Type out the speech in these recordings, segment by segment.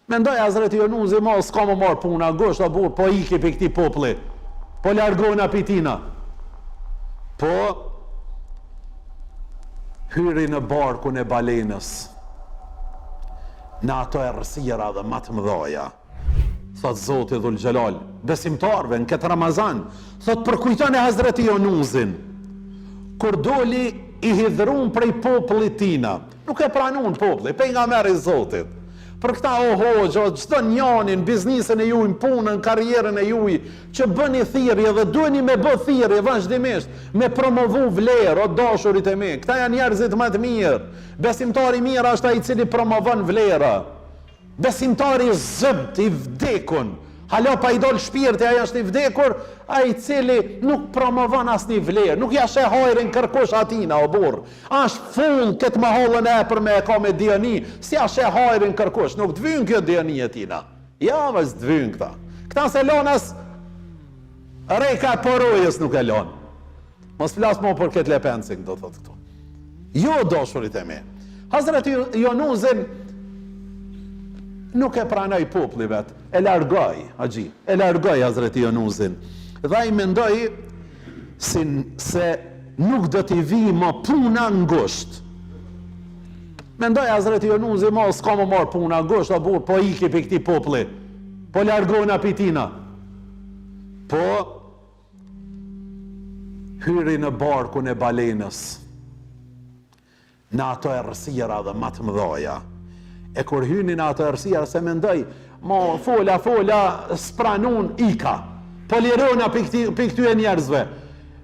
Mendoj Hazreti Jonusi, ma s'ka më marë puna, gosht a burë, po iki për këti popli, po largona për tina. Po, hyri në barkun e balenës, në ato errësira dhe matë mëdhaja. Thot Zoti Dhul Gjelal, besimtarve në këtë Ramazan, thot përkujton e Hazreti Jonusin, kur doli i hidhrun prej popullit tina, nuk e pranun populli, pejgamberi i Zotit. Për këta o hoxha, çdo njanin, biznisën e juj, punën, karrierën e juj, që bëni thirrje dhe duheni me bë thirrje vazhdimisht, me promovu vlerë, o dashurit e mi. Këta janë njerëzit më të mirë. Besimtari mirë është ai i cili promovon vlera. Besimtari zëbt i vdekun. Hala pa i dol shpirti, ai është i vdekur, ai i cili nuk promovon asnjë vlerë, nuk ja sheh hajrin kërkosh atina o burr. Është full këtë mahallën e për me e ka me diani, si ja sheh hajrin kërkosh, nuk të vyn kjo diani e tina. Ja, vës të vyn këta. Këta se lonës reka porojës nuk e lon. Mos flas më për këtë lepencing, do thotë këtu. Jo, dashurit e mi. Hazreti Jonusin nuk e pranoj populli vet, e largoj, haxhi, e largoj Hazreti Jonusin. Dhe ai mendoi se nuk do t'i vi më puna ngusht. Mendoi Hazreti Jonusi, ma s'ka më marr puna ngusht, a burr, po iki për këtij populli, po largona pitina. Po hyri në barkun e balenës, në ato errësira dhe matë mëdhaja. E kur hynin ato errësira, se mendoj, ma fola, spranun ika, po lirona për këtyre njerëzve,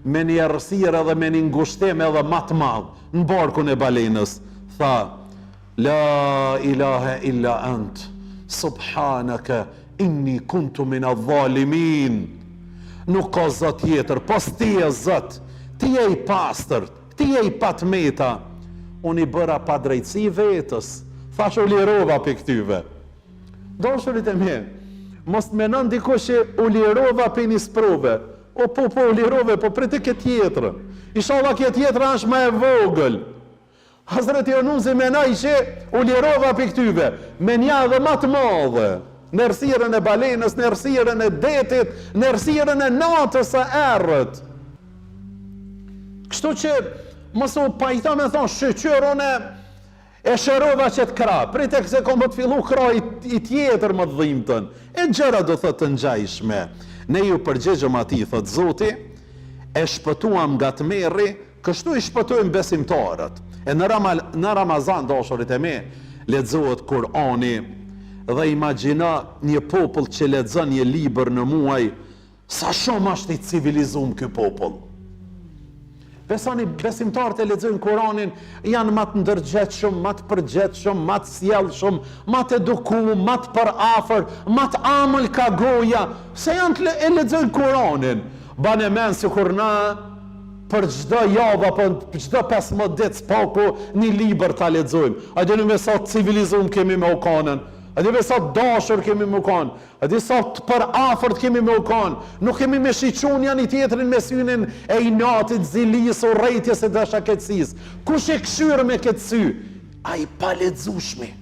me një errësira dhe me një ngushtim edhe më të madh, në barkun e balenës, tha, la ilaha illa ant, subhanaka, inni kuntu min adh-dhalimin. Nuk ka zot tjetër, pos ti e zot, ti e i pastër, ti e i patmeta, unë i bëra pa drejtësi vetës, thash u lirova për këtyve. Dashurit e mi, mos të menon dikush që u lirova për një sprove, o po u lirove, po për të këtë tjetërën. Inshallah këtë tjetërën është më e vogël. Hazreti Jonusi menoj që u lirova për këtyve, me një dhe më të madhe, në errësirën e balenës, në errësirën e detit, në errësirën e natës së errët. Kështu që mos u pajta me thonë shqyqyrën e shërova që të kra, prit e këse kom të fillu kra i tjetër më të dhimëtën, e gjëra do thot të ngjajshme. Ne ju përgjegjëm ati, thot Zoti, e shpëtuam nga të merri, kështu i shpëtuam besimtarët. E në Ramazan, dashurit e mi, lexohet Kurani, dhe imagjina një popull që lexon një libër në muaj, sa shumë është i civilizum ky popull. Besoni, besimtarët e lexojnë Kuranin, janë më të ndërgjetshëm, më të përgjetshëm, më të sjellshëm, më të edukuar, më të përafër, më të amël ka goja, se janë e lexojnë Kuranin. Banë mend sikur na për çdo javë apo për çdo 15 ditë spaku një libër ta lexojmë. A dini me sa civilizum kemi me Okanën? A di me sa dashur kemi me kanë, a di sa të përafërt kemi me kanë, nuk kemi me shiqun janë i tjetrin me synin e inatit, zilis, urrejtjes e dashaketësisë. Kush e këshyrë me këtë sy? A i pa lexueshmi.